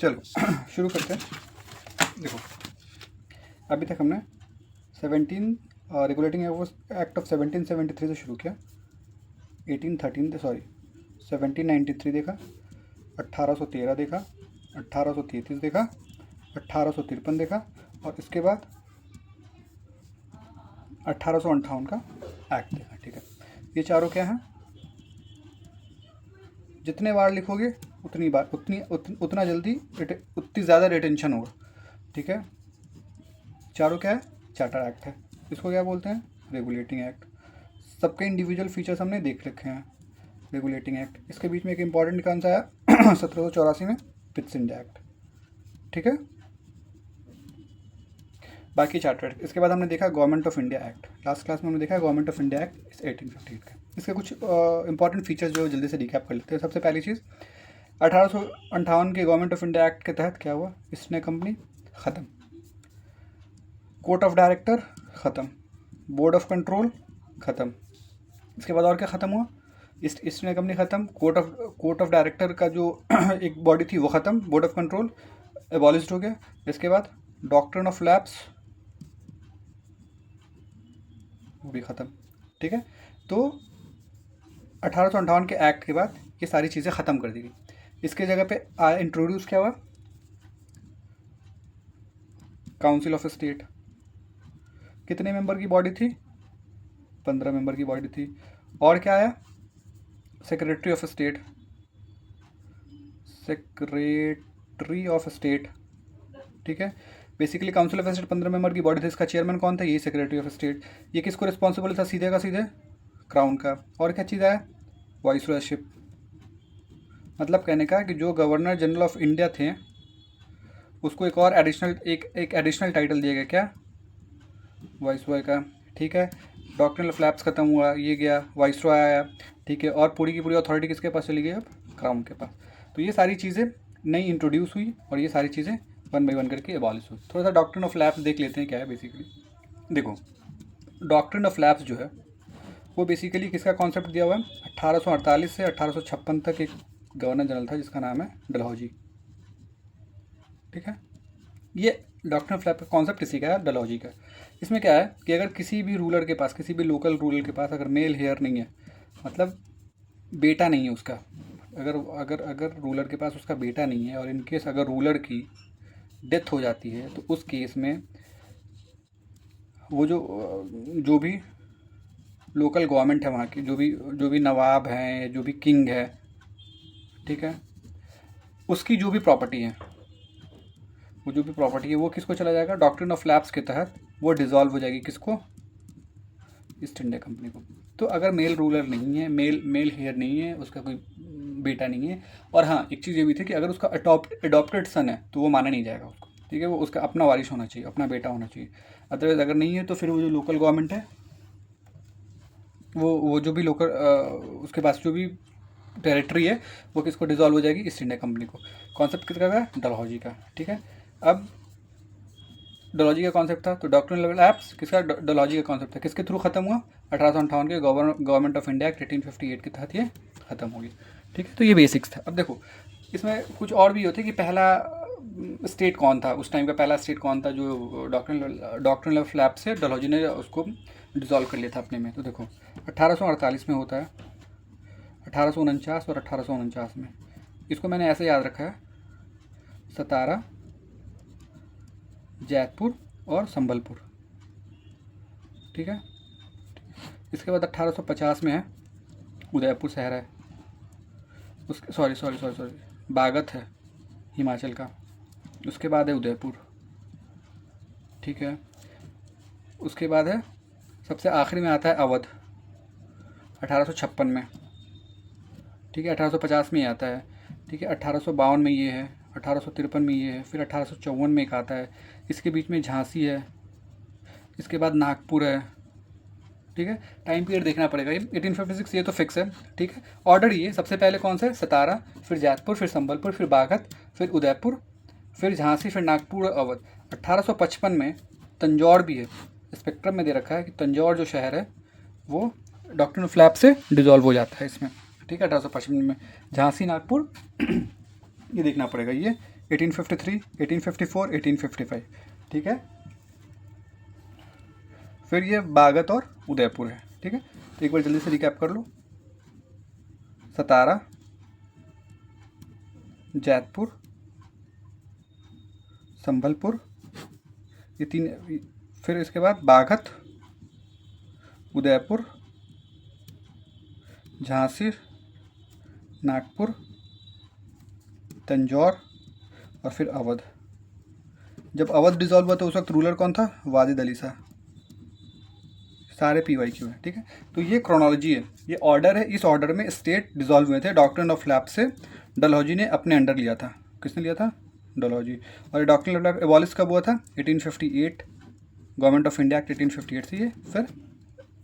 चलो शुरू करते हैं। देखो अभी तक हमने 17 रेगुलेटिंग एक्ट ऑफ 1773 से शुरू किया, 1793 देखा, 1813 देखा, 1833 देखा, 1853 देखा और इसके बाद 1858 का एक्ट देखा। ठीक है, ये चारों क्या हैं? जितने बार लिखोगे उतनी बार उतना जल्दी उतनी ज़्यादा रिटेंशन होगा। ठीक है, चारों क्या है? चार्टर एक्ट है। इसको क्या बोलते हैं? Regulating act. सबके इंडिविजुअल फीचर्स हमने देख रखे हैं। रेगुलेटिंग एक्ट, इसके बीच में एक इम्पॉर्टेंट कौन सा है? 1784 में पिट्स इंडिया एक्ट। ठीक है, बाकी चार्टर एक्ट। इसके बाद हमने देखा government of India act. Last class में हमने देखा गवर्नमेंट ऑफ इंडिया एक्ट 1858 का। इसके कुछ इंपॉर्टेंट फीचर्स जो जल्दी से रिकैप कर लेते हैं। सबसे पहली चीज़, 1858 के गवर्नमेंट ऑफ इंडिया एक्ट के तहत क्या हुआ? ईस्ट इंडिया कंपनी ख़त्म, कोर्ट ऑफ डायरेक्टर ख़त्म, बोर्ड ऑफ कंट्रोल ख़त्म। इसके बाद और क्या ख़त्म हुआ? ईस्ट इंडिया कंपनी ख़त्म, कोर्ट ऑफ डायरेक्टर का जो एक बॉडी थी वो ख़त्म, बोर्ड ऑफ कंट्रोल एबॉलिश्ड हो गया। इसके बाद डॉक्ट्रिन ऑफ लैप्स वो भी ख़त्म। ठीक है, तो 1858 के एक्ट के बाद ये सारी चीज़ें ख़त्म कर दी गई। इसके जगह पे इंट्रोड्यूस क्या हुआ? Council of state. कितने मेंबर की बॉडी थी? 15 मेंबर की बॉडी थी। और क्या आया? Secretary of state. Secretary of state. ठीक है, basically council of state 15 member की बॉडी थी। इसका चेयरमैन कौन था? यही सेक्रेटरी ऑफ स्टेट। ये किसको रिस्पॉन्सिबल था? सीधे का सीधे क्राउन का। और क्या चीज़ आया? वाइसरॉयशिप। मतलब कहने का कि जो गवर्नर जनरल ऑफ इंडिया थे उसको एक और एडिशनल टाइटल दिया गया, क्या? वाइसरॉय का। ठीक है, डॉक्ट्रिन ऑफ लैप्स खत्म हुआ, ये गया, वाइसरॉय आया। ठीक है, और पूरी की पूरी अथॉरिटी किसके पास चली गई? अब क्राउन के पास। तो ये सारी चीज़ें नई इंट्रोड्यूस हुई और ये सारी चीज़ें वन बाई वन करके एबॉलिश हुई। थोड़ा सा डॉक्ट्रिन ऑफ लैप्स देख लेते हैं क्या है बेसिकली। देखो, डॉक्ट्रिन ऑफ लैप्स जो है वो बेसिकली किसका कॉन्सेप्ट दिया हुआ है? 1848 से 1856 तक एक गवर्नर जनरल था जिसका नाम है डलहौजी। ठीक है, ये डॉक्ट्रिन ऑफ लैप्स का कॉन्सेप्ट इसी का है, डलहौजी का। इसमें क्या है कि अगर किसी भी रूलर के पास, किसी भी लोकल रूलर के पास अगर मेल हेयर नहीं है, मतलब बेटा नहीं है उसका, अगर अगर अगर रूलर के पास उसका बेटा नहीं है और इनकेस अगर रूलर की डेथ हो जाती है तो उस केस में वो जो भी लोकल गवर्नमेंट है वहाँ की, जो भी नवाब हैं, जो भी किंग है, ठीक है, उसकी जो भी प्रॉपर्टी है, वो जो भी प्रॉपर्टी है वो किसको चला जाएगा? डॉक्ट्रिन ऑफ लैप्स के तहत वो डिसॉल्व हो जाएगी। किसको? ईस्ट इंडिया कंपनी को। तो अगर मेल रूलर नहीं है, मेल हेयर नहीं है, उसका कोई बेटा नहीं है, और हाँ एक चीज़ ये भी थी कि अगर उसका अडॉप्टेड सन है तो वो माना नहीं जाएगा उसको। ठीक है, वो उसका अपना वारिस होना चाहिए, अपना बेटा होना चाहिए। अदरवाइज अगर नहीं है तो फिर वो जो लोकल गवर्नमेंट है वो जो भी लोकल उसके पास जो भी टेरिटरी है वो किसको डिसॉल्व हो जाएगी? ईस्ट इंडिया कंपनी को। कॉन्सेप्ट किसका है? डलहौजी का। ठीक है, अब डलहौजी का कॉन्सेप्ट था तो डॉक्ट्रिन ऑफ लैप्स किसका? डलहौजी का कॉन्सेप्ट था। किसके थ्रू खत्म हुआ? 1858 के गवर्नमेंट ऑफ इंडिया एक्ट 1858 के तहत ये खत्म हो गया। ठीक है, तो ये बेसिक्स था। अब देखो इसमें कुछ और भी होते कि पहला स्टेट कौन था, उस टाइम का पहला स्टेट कौन था जो डॉक्ट्रिन ऑफ लैप्स से डलहौजी ने उसको डिसॉल्व कर लिया था अपने में। तो देखो 1848 में होता है, 1849 और 1849 में। इसको मैंने ऐसे याद रखा है, सतारा, जैतपुर और संबलपुर। ठीक है, इसके बाद 1850 में है उदयपुर शहर है, उसके सॉरी बागत है हिमाचल का। उसके बाद है उदयपुर। ठीक है, उसके बाद है सबसे आखिरी में आता है अवध 1856 में। ठीक है, 1850 में ही आता है। ठीक है, 1852 में ये है, 1853 में ये है, फिर 1854 में एक आता है। इसके बीच में झांसी है, इसके बाद नागपुर है। ठीक है, टाइम पीरियड देखना पड़ेगा। ये 1856 ये तो फिक्स है। ठीक है, ऑर्डर ये सबसे पहले कौन सा है? सतारा, फिर जैतपुर, फिर संबलपुर, फिर बागत, फिर उदयपुर, फिर झांसी, फिर नागपुर और अवध। 1855 में तंजौर भी है, स्पेक्ट्रम में दे रखा है कि तंजौर जो शहर है वो डॉक्ट्रिन ऑफ लैप्स से डिसॉल्व हो जाता है इसमें। ठीक है, 1855 में झांसी, नागपुर ये देखना पड़ेगा, ये 1853, 1854, 1855, ठीक है। फिर ये बागत और उदयपुर है, ठीक है। तो एक बार जल्दी से रिकैप कर लो। सतारा, जैतपुर, संभलपुर, ये तीन। फिर इसके बाद बागत, उदयपुर, झांसी, नागपुर, तंजौर और फिर अवध। जब अवध डिसॉल्व हुआ तो उस वक्त रूलर कौन था? वाजिद अली शाह। सारे PYQ है, ठीक है। तो ये क्रोनोलॉजी है, ये ऑर्डर है। इस ऑर्डर में स्टेट डिसॉल्व हुए थे। डॉक्ट्रिन ऑफ लैप्स से डलहौजी ने अपने अंडर लिया था। किसने लिया था? डलहौजी। और डॉक्ट्रिन ऑफ लैप्स एबॉलिश कब हुआ था? 1858। गवर्नमेंट ऑफ इंडिया एक्ट 1858 से ये फिर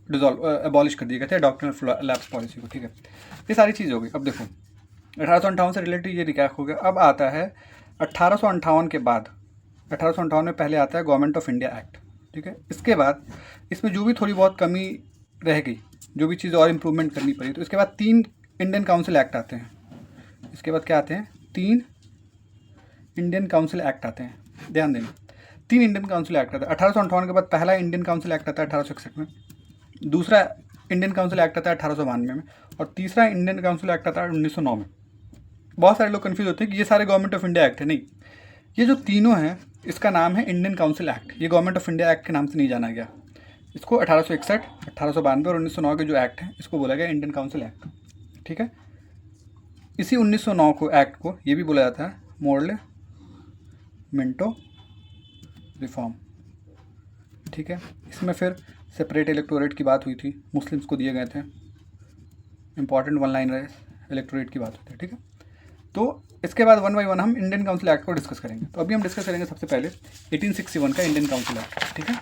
डिसॉल्व एबॉलिश कर दिए गए थे डॉक्ट्रिन ऑफ लैप्स पॉलिसी को, ठीक है। ये सारी चीज़ हो गई। अब देखो 1858 से रिलेटेड ये रिकैप हो गया। अब आता है 1858 के बाद। 1858 में पहले आता है गवर्नमेंट ऑफ इंडिया एक्ट, ठीक है। इसके बाद इसमें जो भी थोड़ी बहुत कमी रह गई, जो भी चीज़ और इम्प्रूवमेंट करनी पड़ी, तो इसके बाद 3 इंडियन काउंसिल एक्ट आते हैं। इसके बाद क्या आते हैं? 3 इंडियन काउंसिल एक्ट आते हैं। ध्यान देना, 3 इंडियन काउंसिल एक्ट आता है। 1858 के बाद पहला इंडियन काउंसिल एक्ट आता है 1861 में, दूसरा इंडियन काउंसिल एक्ट आता है 1892 में, और तीसरा इंडियन काउंसिल एक्ट आता है 1909 में। बहुत सारे लोग कंफ्यूज होते हैं कि ये सारे गवर्नमेंट ऑफ इंडिया एक्ट है। नहीं, ये जो तीनों हैं इसका नाम है इंडियन काउंसिल एक्ट। ये गवर्नमेंट ऑफ इंडिया एक्ट के नाम से नहीं जाना गया। इसको 1861, 1892 और 1909 के जो एक्ट हैं इसको बोला गया इंडियन काउंसिल एक्ट, ठीक है। इसी 1909 को एक्ट को ये भी बोला जाता है मोरले मिंटो रिफॉर्म, ठीक है। इसमें फिर सेपरेट इलेक्टोरेट की बात हुई थी, मुस्लिम्स को दिए गए थे। इंपॉर्टेंट 1 लाइन रहे, इलेक्टोरेट की बात होती है, ठीक है। तो इसके बाद 1 बाय 1 हम इंडियन काउंसिल एक्ट को डिस्कस करेंगे। तो अभी हम डिस्कस करेंगे सबसे पहले 1861 का इंडियन काउंसिल एक्ट, ठीक है।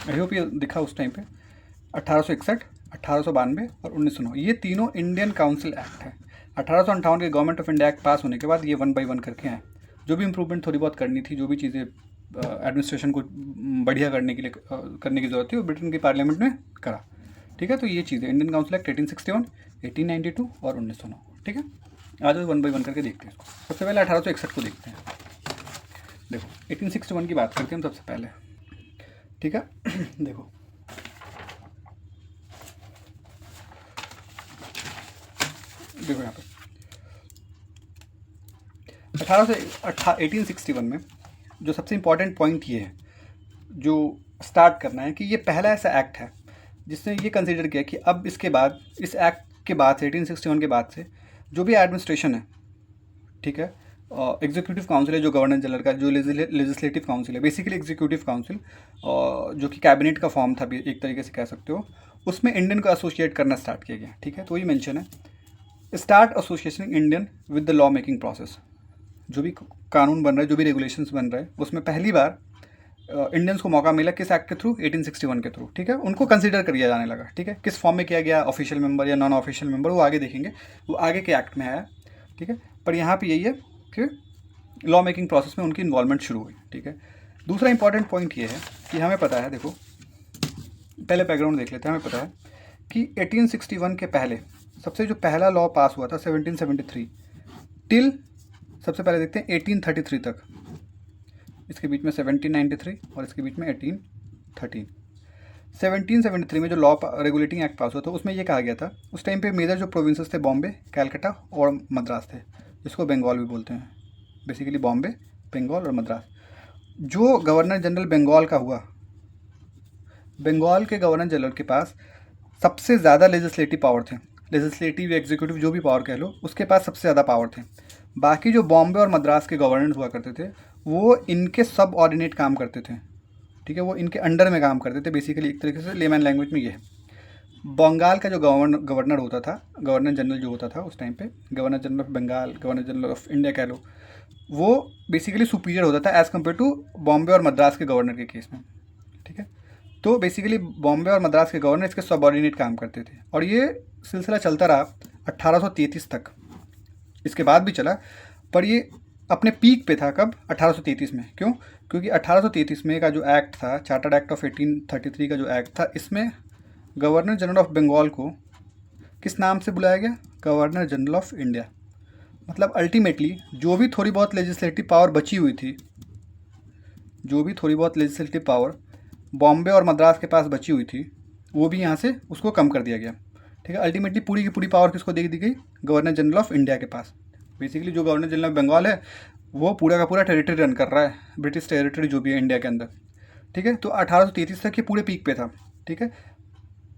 आई होप ये दिखा उस टाइम पे। 1861, 1892 और 1909 ये तीनों इंडियन काउंसिल एक्ट है। 1858 के गवर्नमेंट ऑफ इंडिया एक्ट पास होने के बाद ये 1 बाय 1 करके आए। जो भी इंप्रूवमेंट थोड़ी बहुत करनी थी, जो भी चीज़ें एडमिनिस्ट्रेशन को बढ़िया करने के लिए करने की जरूरत थी, वो ब्रिटेन की पार्लियामेंट ने करा, ठीक है। तो ये चीज़ें इंडियन काउंसिल एक्ट 1861, 1892 और 1909, ठीक है। आज 1 बाय 1 करके देखते हैं इसको। सबसे पहले 1861 को देखते हैं। देखो 1861 की बात करते हैं हम सबसे पहले, ठीक है। देखो यहाँ पे 1861 में जो सबसे इम्पॉर्टेंट पॉइंट ये है जो स्टार्ट करना है कि ये पहला ऐसा एक्ट है जिसने ये कंसीडर किया कि अब इसके बाद, इस एक्ट के बाद से, 1861 के बाद से जो भी एडमिनिस्ट्रेशन है, ठीक है, एग्जीक्यूटिव काउंसिल है जो गवर्नर जनरल का, जो लेजिस्लेटिव काउंसिल है, बेसिकली एग्जीक्यूटिव काउंसिल जो कि कैबिनेट का फॉर्म था भी एक तरीके से कह सकते हो, उसमें इंडियन को एसोसिएट करना स्टार्ट किया गया, ठीक है। तो वही मेंशन है, start association Indian with the law making process. जो भी कानून बन रहा है, जो भी रेगुलेशंस बन रहा है, उसमें पहली बार इंडियंस को मौका मिला किस एक्ट के थ्रू? 1861 के थ्रू, ठीक है। उनको कंसीडर किया जाने लगा, ठीक है। किस फॉर्म में किया गया, ऑफिशियल मेंबर या नॉन ऑफिशियल मेंबर, वो आगे देखेंगे, वो आगे के एक्ट में आया, ठीक है। पर यहाँ पे यही है कि लॉ मेकिंग प्रोसेस में उनकी इन्वॉल्वमेंट शुरू हुई, ठीक है। दूसरा इंपॉर्टेंट पॉइंट ये है कि हमें पता है, देखो पहले बैकग्राउंड देख लेते हैं। हमें पता है कि 1861 के पहले सबसे जो पहला लॉ पास हुआ था 1773 टिल, सबसे पहले देखते हैं 1833 तक, इसके बीच में 1793 और इसके बीच में 1813। 1773 में जो लॉ रेगुलेटिंग एक्ट पास हुआ था उसमें ये कहा गया था, उस टाइम पे मेजर जो प्रोविंसेस थे बॉम्बे, कैलकाटा और मद्रास थे, जिसको बंगाल भी बोलते हैं, बेसिकली बॉम्बे, बंगाल और मद्रास। जो गवर्नर जनरल बंगाल का हुआ, बंगाल के गवर्नर जनरल के पास सबसे ज़्यादा लेजिस्लेटिव पावर थे, लेजिस्लेटिव एग्जीक्यूटिव जो भी पावर कह लो, उसके पास सबसे ज़्यादा पावर थे। बाकी जो बॉम्बे और मद्रास के गवर्नर हुआ करते थे वो इनके सब ऑर्डिनेट काम करते थे, ठीक है, वो इनके अंडर में काम करते थे। बेसिकली एक तरीके से लेमैन लैंग्वेज में ये है। बंगाल का जो गवर्नर होता था, गवर्नर जनरल जो होता था उस टाइम पे, governor general of Bengal, governor general of India कह लो, वो बेसिकली सुपीरियर होता था एज़ कम्पेयर टू बॉम्बे और मद्रास के गवर्नर के केस में, ठीक है। तो बेसिकली बॉम्बे और मद्रास के गवर्नर इसके सबऑर्डिनेट काम करते थे और ये सिलसिला चलता रहा 1833 तक। इसके बाद भी चला, पर ये अपने पीक पे था कब? 1833 में। क्यों? क्योंकि 1833 में का जो एक्ट था, चार्टर्ड एक्ट ऑफ 1833 का जो एक्ट था, इसमें गवर्नर जनरल ऑफ बंगाल को किस नाम से बुलाया गया? Governor general of India. मतलब अल्टीमेटली जो भी थोड़ी बहुत लेजिस्लेटिव पावर बची हुई थी, जो भी थोड़ी बहुत लेजिस्लेटिव पावर बॉम्बे और मद्रास के पास बची हुई थी, वो भी यहाँ से उसको कम कर दिया गया। ठीक है, अल्टीमेटली पूरी की पूरी पावर किसको दे दी गई? गवर्नर जनरल ऑफ इंडिया के पास। बेसिकली जो गवर्नर जनरल ऑफ बंगाल है वो पूरा का पूरा टेरिटरी रन कर रहा है, ब्रिटिश टेरिटरी जो भी है इंडिया के अंदर। ठीक है, तो 1833 तक ये पूरे पीक पे था। ठीक है,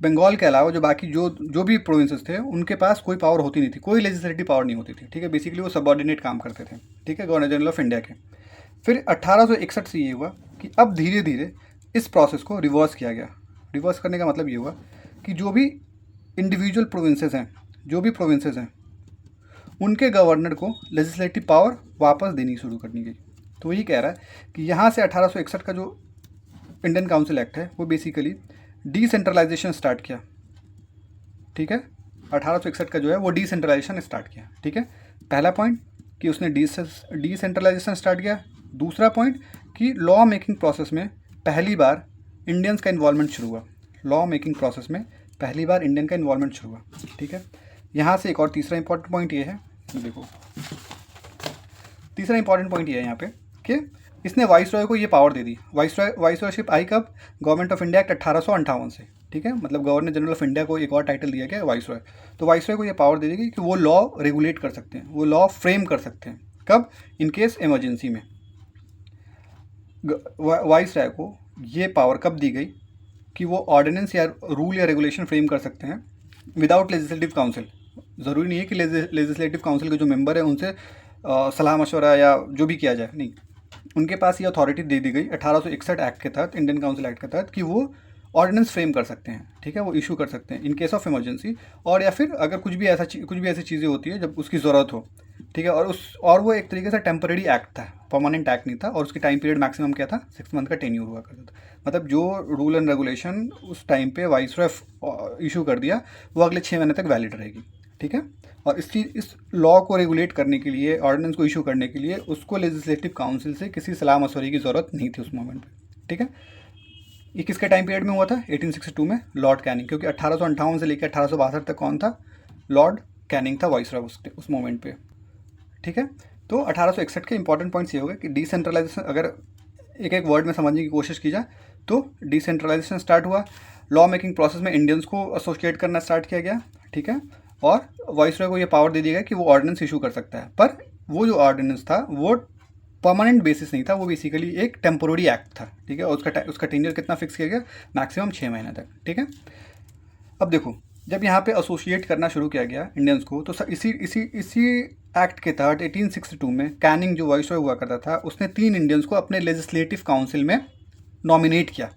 बंगाल के अलावा जो बाकी जो भी प्रोविंसेस थे उनके पास कोई पावर होती नहीं थी, कोई लेजिस्लेटिव पावर नहीं होती थी। ठीक है, बेसिकली वो सबऑर्डिनेट काम करते थे। ठीक है, गवर्नर जनरल ऑफ इंडिया के। फिर 1861 से ये हुआ कि अब धीरे धीरे इस प्रोसेस को रिवर्स किया गया। रिवर्स करने का मतलब ये हुआ कि जो भी इंडिविजुअल प्रोविंसेस हैं, जो भी प्रोविंसेस हैं, उनके गवर्नर को लेजिस्लेटिव पावर वापस देनी शुरू करनी गई। तो वही कह रहा है कि यहाँ से 1861 का जो इंडियन काउंसिल एक्ट है वो बेसिकली डिसेंट्रलाइजेशन स्टार्ट किया। ठीक है, 1861 का जो है वो डिसेंट्रलाइजेशन स्टार्ट किया। ठीक है, पहला पॉइंट कि उसने डिसेंट्रलाइजेशन स्टार्ट किया। दूसरा पॉइंट कि लॉ मेकिंग प्रोसेस में पहली बार इंडियंस का इन्वॉल्वमेंट शुरू हुआ। लॉ मेकिंग प्रोसेस में पहली बार इंडियन का इन्वॉल्वमेंट शुरू हुआ। ठीक है, यहाँ से एक और तीसरा इंपॉर्टेंट पॉइंट ये है, देखो तीसरा इंपॉर्टेंट पॉइंट ये है यहाँ पे कि इसने वाइसरॉय को ये पावर दे दी। वाइसरॉयशिप आई कब? गवर्नमेंट ऑफ इंडिया एक्ट 1858 से। ठीक है, मतलब गवर्नर जनरल ऑफ इंडिया को एक और टाइटल दिया गया वाइसरॉय। तो वाइसरॉय को ये पावर दे दी गई कि वो लॉ रेगुलेट कर सकते हैं, वो लॉ फ्रेम कर सकते हैं। कब? इन केस इमरजेंसी में। वाइसरॉय को ये पावर कब दी गई कि वो ऑर्डिनेंस या रूल या रेगुलेशन फ्रेम कर सकते हैं विदाउट लेजिस्लेटिव काउंसिल। ज़रूरी नहीं है कि लेजिस्लेटिव काउंसिल के जो मेंबर हैं उनसे सलाह मशवरा या जो भी किया जाए, नहीं, उनके पास ये अथॉरिटी दे दी गई 1861 एक्ट के तहत, इंडियन काउंसिल एक्ट के तहत, कि वो ऑर्डिनेंस फ्रेम कर सकते हैं। ठीक है, वो इशू कर सकते हैं इन केस ऑफ इमरजेंसी, और या फिर अगर कुछ भी ऐसी चीज़ें होती है जब उसकी ज़रूरत हो। ठीक है, और वो एक तरीके से टेम्पररी एक्ट था, परमानेंट एक्ट नहीं था, और उसकी टाइम पीरियड मैक्सिमम क्या था? 6 मंथ का टेन्यूर हुआ करता था। मतलब जो रूल एंड रेगुलेशन उस टाइम पे वाइसरॉय इशू कर दिया वो अगले 6 महीने तक वैलिड रहेगी। ठीक है, और इस लॉ को रेगुलेट करने के लिए, ऑर्डिनेंस को इशू करने के लिए उसको लेजिस्लेटिव काउंसिल से किसी सलाह मशवरे की ज़रूरत नहीं थी उस मोमेंट पे। ठीक है, ये किसके टाइम पीरियड में हुआ था? 1862 में लॉर्ड कैनिंग, क्योंकि 1858 से लेकर 1862 तक कौन था? लॉर्ड कैनिंग था वाइसरॉय उस मोमेंट पे। ठीक है, तो 1861 के इंपॉर्टेंट पॉइंट्स ये हो गए कि डिसेंट्रलाइजेशन, अगर एक एक वर्ड में समझने की कोशिश की जाए तो डिसेंट्रलाइजेशन स्टार्ट हुआ, लॉ मेकिंग प्रोसेस में इंडियंस को एसोसिएट करना स्टार्ट किया गया। ठीक है, और वाइसरॉय को ये पावर दे दिया गया कि वो ऑर्डिनेंस इशू कर सकता है, पर वो जो ऑर्डिनेंस था वो परमानेंट बेसिस नहीं था, वो बेसिकली एक टेम्पोररी एक्ट था। ठीक है, और उसका टेन्योर कितना फिक्स किया गया? मैक्सिमम 6 महीने तक। ठीक है, अब देखो जब यहाँ पे एसोसिएट करना शुरू किया गया इंडियंस को, तो इसी एक्ट के तहत 1862 में कैनिंग जो वाइसरॉय हुआ करता था उसने 3 इंडियंस को अपने लेजिस्लेटिव काउंसिल में नॉमिनेट किया।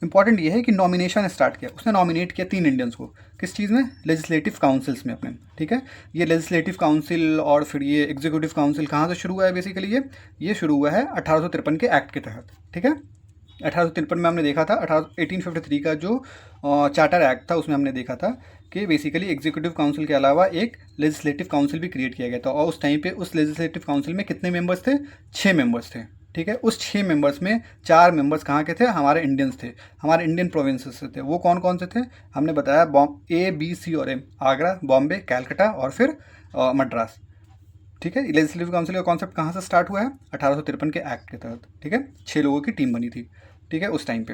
इंपॉर्टेंट ये है कि नॉमिनेशन स्टार्ट किया, उसने नॉमिनेट किया 3 इंडियंस को, किस चीज़ में? लेजिस्लेटिव काउंसिल्स में अपने। ठीक है, ये लेजिस्लेटिव काउंसिल और फिर ये एग्जीक्यूटिव काउंसिल कहाँ से शुरू हुआ है? बेसिकली ये शुरू हुआ है 1853 के एक्ट के तहत। ठीक है, 1853 में हमने देखा था 1853 का जो चार्टर एक्ट था उसमें हमने देखा था कि बेसिकली एग्जीक्यूटिव काउंसिल के अलावा एक लेजिस्लेटिव काउंसिल भी क्रिएट किया गया था, और उस टाइम पे उस लेजिस्लेटिव काउंसिल में कितने मेंबर्स थे? 6 मेंबर्स थे। ठीक है, उस 6 मेंबर्स में 4 मेंबर्स कहाँ के थे? हमारे इंडियंस थे, हमारे इंडियन प्रोविंसेस से थे। वो कौन कौन से थे? हमने बताया A, B, C और M, आगरा, बॉम्बे, कैलकाटा और फिर मद्रास। ठीक है, लेजिस्लेटिव काउंसिल का कॉन्सेप्ट कहाँ से स्टार्ट हुआ है? 1853 के एक्ट के तहत। ठीक है, 6 लोगों की टीम बनी थी। ठीक है, उस टाइम पे,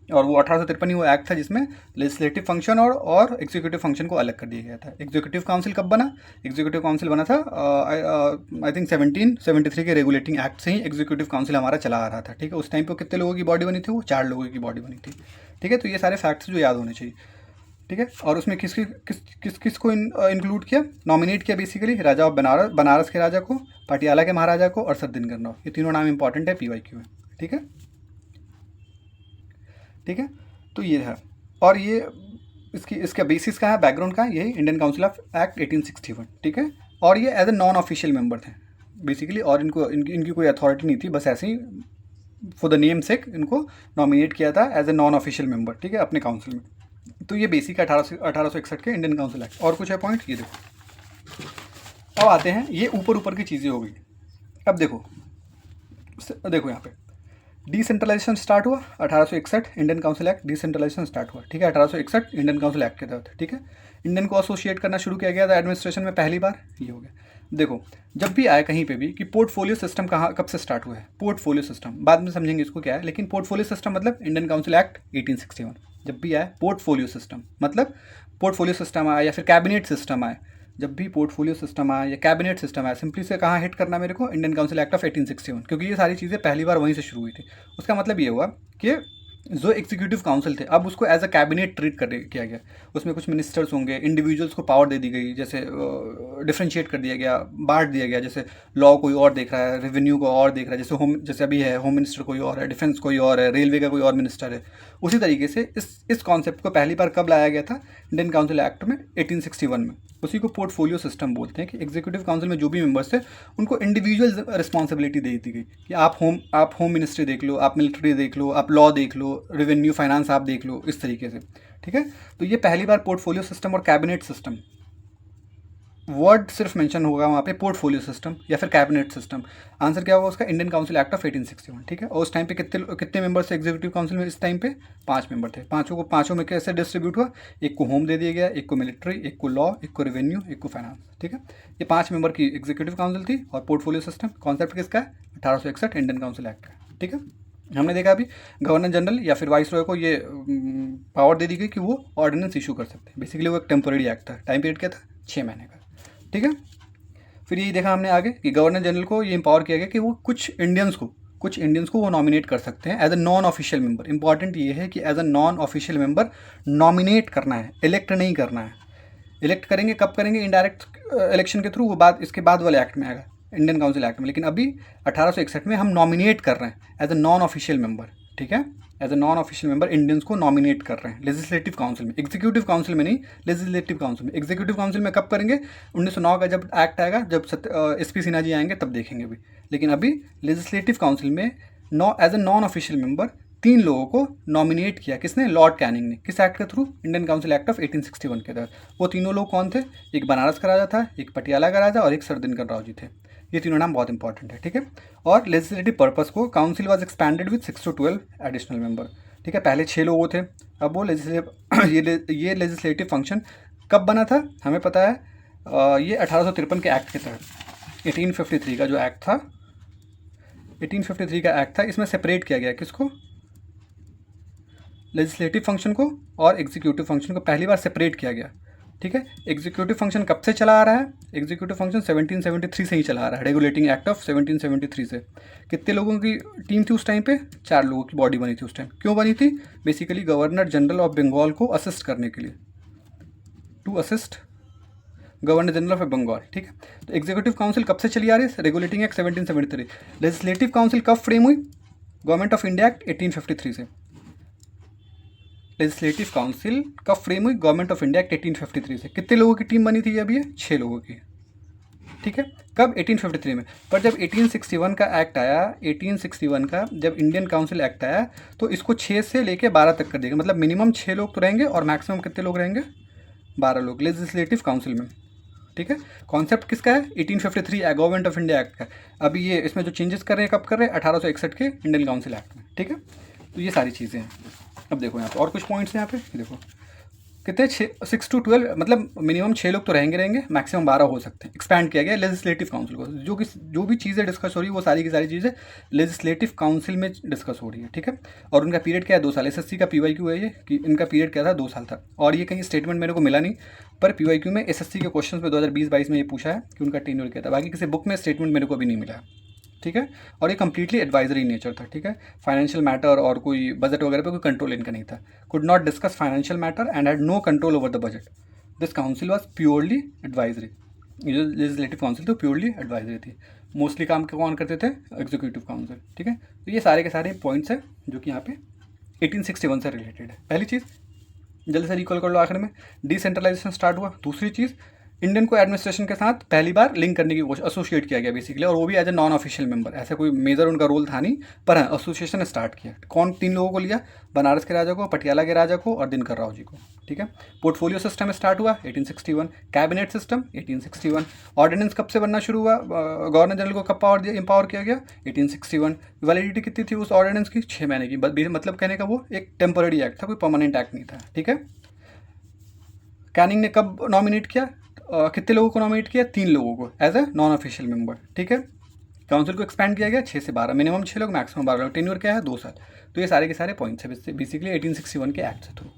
और वो 1853 ही वो एक्ट था जिसमें लेजिस्लेटिव फंक्शन और एग्जीक्यूटिव फंक्शन को अलग कर दिया गया था। एग्जीक्यूटिव काउंसिल कब बना? एग्जीक्यूटिव काउंसिल बना था आई थिंक 1773 के रेगुलेटिंग एक्ट से ही एग्जीक्यूटिव काउंसिल हमारा चला आ रहा था। ठीक है, उस टाइम पे कितने लोगों की बॉडी बनी थी? वो 4 लोगों की बॉडी बनी थी। ठीक है, तो ये सारे फैक्ट्स जो याद होने चाहिए। ठीक है, और उसमें किसको इंक्लूड किया? नॉमिनेट किया बेसिकली राजा ऑफ बनारस के राजा को, पटियाला के महाराजा को और सरदिन गन्नौर। ये तीनों नाम इंपॉर्टेंट है, PYQ में। ठीक है, ठीक है, तो ये है, और ये इसका बेसिस कहाँ है? बैकग्राउंड कहाँ है? यही इंडियन काउंसिल ऑफ एक्ट 1861। ठीक है, और ये as a non official member थे बेसिकली, और इनकी कोई अथॉरिटी नहीं थी, बस ऐसे ही फॉर द नेम सेक इनको नॉमिनेट किया था as a non official member. ठीक है, अपने काउंसिल में। तो ये बेसिक 1861 के इंडियन काउंसिल एक्ट। और कुछ है पॉइंट? ये देखो, अब आते हैं, ये ऊपर की चीज़ें हो गई। अब देखो यहाँ पे डिसेंट्रलाइजेशन स्टार्ट हुआ 1861 Indian council act, decentralisation start हुआ, ठीक है, 1861 इंडियन काउंसिल एक्ट के तहत, ठीक है। इंडियन को एसोसिएट करना शुरू किया गया था एडमिनिस्ट्रेशन में पहली बार, ये हो गया। देखो जब भी आए कहीं पे भी कि पोर्टफोलियो सिस्टम कहाँ कब से स्टार्ट हुआ है, पोर्टफोलियो सिस्टम बाद में समझेंगे इसको क्या है, लेकिन पोर्टफोलियो सिस्टम मतलब इंडियन काउंसिल एक्ट 1861। जब भी आए पोर्टफोलियो सिस्टम मतलब पोर्टफोलियो सिस्टम आया या फिर कैबिनेट सिस्टम आए, जब भी पोर्टफोलियो सिस्टम आया या कैबिनेट सिस्टम आया, सिंपली से कहाँ हिट करना मेरे को, इंडियन काउंसिल एक्ट ऑफ 1861, क्योंकि ये सारी चीज़ें पहली बार वहीं से शुरू हुई थी। उसका मतलब ये हुआ कि जो एग्जीक्यूटिव काउंसिल थे अब उसको एज अ कैबिनेट ट्रीट कर किया गया। उसमें कुछ मिनिस्टर्स होंगे, इंडिविजुअल्स को पावर दे दी गई, जैसे डिफ्रेंशिएट कर दिया गया, बांट दिया गया, जैसे लॉ कोई और देख रहा है, रेवेन्यू को और देख रहा है, जैसे होम, जैसे अभी है होम मिनिस्टर कोई और है, डिफेंस कोई और है, रेलवे का कोई और मिनिस्टर है। उसी तरीके से इस कॉन्सेप्ट को पहली बार कब लाया गया था, इंडियन काउंसिल एक्ट में 1861 में। उसी को पोर्टफोलियो सिस्टम बोलते हैं कि एग्जीक्यूटिव काउंसिल में जो भी मेंबर्स थे उनको इंडिविजुअल रिस्पॉन्सिबिलिटी दे दी गई कि आप होम मिनिस्ट्री देख लो, आप मिलिट्री देख लो, आप लॉ देख लो, रेवेन्यू फाइनेंस आप देख लो, इस तरीके से, ठीक है। तो ये पहली बार पोर्टफोलियो सिस्टम और कैबिनेट सिस्टम, वर्ड सिर्फ मेंशन होगा वहाँ पे, पोर्टफोलियो सिस्टम या फिर कैबिनेट सिस्टम। आंसर क्या होगा उसका, इंडियन काउंसिल एक्ट ऑफ 1861, ठीक है। और उस टाइम पे कितने मेंबर्स थे एग्जीक्यूटिव काउंसिल में, इस टाइम पे 5 मेंबर थे। पाँचों में कैसे डिस्ट्रीब्यूट हुआ, एक को होम दे दिया गया, एक को मिलिट्री, एक को लॉ, एक को रेवेन्यू, एक को फाइनेंस, ठीक है। ये 5 मेंबर की एग्जीक्यूटिव काउंसिल थी। और पोर्टफोलियो सिस्टम कॉन्सेप्ट किसका है, 1861 इंडियन काउंसिल एक्ट का, ठीक है। हमने देखा अभी गवर्नर जनरल या फिर वाइस रॉय को ये पावर दे दी गई कि वो ऑर्डिनेंस इशू कर सकते हैं। बेसिकली वो एक टेम्पोररी एक्ट था, टाइम पीरियड क्या था, 6 महीने का, ठीक है। फिर यही देखा हमने आगे कि गवर्नर जनरल को ये एम्पावर किया गया कि वो कुछ इंडियंस को वो नॉमिनेट कर सकते हैं as a non official member. Important ये है कि as a non official member nominate करना है, इलेक्ट नहीं करना है। इलेक्ट करेंगे कब करेंगे, इनडायरेक्ट इलेक्शन के थ्रू, वो बात इसके बाद वाले एक्ट में आएगा, इंडियन काउंसिल एक्ट में। लेकिन अभी 1861 में हम नॉमिनेट कर रहे हैं as a non official member, ठीक है। As a non official member Indians को नॉमिनेट कर रहे हैं लेजिस्लेटिव काउंसिल में, एग्जीक्यूटिव काउंसिल में नहीं, लेजिस्लेटिव काउंसिल में। एग्जीक्यूटिव काउंसिल में कब करेंगे, 1909 का जब एक्ट आएगा, जब SP सिन्हा जी आएंगे तब देखेंगे अभी। लेकिन अभी लेजिस्लेटिव काउंसिल में as a non official member 3 लोगों को नॉमिनेट किया, किसने, लॉर्ड कैनिंग ने। किस एक्ट के through, Indian council act of 1861 के तहत। वो तीनों लोग कौन थे, एक बनारस का राजा था, एक पटियाला का राजा और एक सरदिनकर राव जी थे। ये तीनों नाम बहुत इंपॉर्टेंट है, ठीक है। और लेजिस्लेटिव पर्पस को council was expanded with 6 to 12 additional member, ठीक है। पहले 6 लोगों थे, अब वो ये लेजिस्लेटिव फंक्शन कब बना था हमें पता है, ये 1853 के एक्ट के तहत। 1853 का जो एक्ट था, 1853 का एक्ट था, इसमें सेपरेट किया गया किसको, लेजिस्लेटिव फंक्शन को और एग्जीक्यूटिव फंक्शन को पहली बार सेपरेट किया गया, ठीक है। एग्जीक्यूटिव फंक्शन कब से चला आ रहा है, एग्जीक्यूटिव फंक्शन 1773 से ही चला आ रहा है, रेगुलेटिंग एक्ट ऑफ 1773 से। कितने लोगों की टीम थी उस टाइम पे, 4 लोगों की बॉडी बनी थी उस टाइम। क्यों बनी थी, basically governor general of Bengal को असिस्ट करने के लिए, to assist governor general of Bengal, ठीक है। तो एग्जीक्यूटिव काउंसिल कब से चली आ रही है, रेगुलेटिंग एक्ट 1773। लेजिस्लेटिव काउंसिल कब फ्रेम हुई, गवर्नमेंट ऑफ इंडिया एक्ट 1853 से। लेजिस्लेटिव काउंसिल कब फ्रेम हुई, गवर्नमेंट ऑफ इंडिया एक्ट 1853 से। कितने लोगों की टीम बनी थी अभी, ये 6 लोगों की, ठीक है। कब, 1853 में। पर जब 1861 का एक्ट आया, 1861 का जब इंडियन काउंसिल एक्ट आया, तो इसको 6 से लेके 12 तक कर देगा। मतलब मिनिमम 6 लोग तो रहेंगे और मैक्सिमम कितने लोग रहेंगे, 12 लोग लेजिस्लेटिव काउंसिल में, ठीक है। कॉन्सेप्ट किसका है, 1853 गवर्नमेंट ऑफ इंडिया एक्ट का। अभी ये इसमें जो चेंजेस कर रहे हैं कब कर रहे हैं, 1861 के इंडियन काउंसिल एक्ट में, ठीक है। तो ये सारी चीज़ें हैं। अब देखो यहाँ पे और कुछ पॉइंट्स हैं, यहाँ पे देखो कितने, 6 to 12, मतलब मिनिमम 6 लोग तो रहेंगे, मैक्सिमम 12 हो सकते हैं। एक्सपैंड किया गया लेजिस्लेटिव काउंसिल को। जो भी चीज़ें डिस्कस हो रही है वो सारी की सारी चीज़ें लेजिस्लेटिव काउंसिल में डिस्कस हो रही है, ठीक है। और उनका पीरियड क्या है, 2 साल। SSC का PYQ है ये कि इनका पीरियड क्या था, 2 साल था। और ये कहीं स्टेटमेंट मेरे को मिला नहीं, पर PYQ में SSC के क्वेश्चन में 2020-22 में ये पूछा है कि उनका टेन्योर क्या था। बाकी किसी बुक में स्टेटमेंट मेरे को अभी नहीं मिला, ठीक है। और ये कम्प्लीटली एडवाइजरी नेचर था, ठीक है। फाइनेंशियल मैटर और कोई बजट वगैरह पे कोई कंट्रोल इनका नहीं था। Could not discuss financial matter and had no control over the budget. This council was purely advisory. ये जो लेजिस्लेटिव काउंसिल थी प्योरली एडवाइजरी थी। मोस्टली काम कौन करते थे, एग्जीक्यूटिव काउंसिल, ठीक है। तो ये सारे के सारे पॉइंट्स हैं जो कि यहाँ पे 1861 से रिलेटेड है। पहली चीज़ जल्दी से रिकॉल कर लो आखिर में, डिसेंट्रलाइजेशन स्टार्ट हुआ। दूसरी चीज़ इंडियन को एडमिनिस्ट्रेशन के साथ पहली बार लिंक करने की कोशिश, एसोसिएट किया गया बेसिकली, और वो भी as a non official member. ऐसा कोई मेजर उनका रोल था नहीं, पर हाँ एसोसिएशन स्टार्ट किया। कौन 3 लोगों को लिया? बनारस के राजा को, पटियाला के राजा को और दिनकर राव जी को। ठीक है। पोर्टफोलियो सिस्टम स्टार्ट हुआ 1861, कैबिनेट सिस्टम 1861, ऑर्डिनेंस कब से बनना शुरू हुआ, गवर्नर जनरल को कब पावर दिया, एम्पावर किया गया 1861। वैलिडिटी कितनी थी उस ऑर्डिनेंस की? 6 महीने की। मतलब कहने का वो एक टेम्पररी एक्ट था, कोई परमानेंट एक्ट नहीं था। ठीक है। कैनिंग ने कब नॉमिनेट किया, कितने लोगों को नॉमिनेट किया? 3 लोगों को as a non official member. ठीक है। काउंसिल को एक्सपैंड किया गया 6 से 12, मिनिमम 6 लोग, मैक्सिमम 12 लोग, टेन्योर क्या है 2 साल। तो ये सारे के सारे पॉइंट्स है बेसिकली 1861 के एक्ट से थ्रू।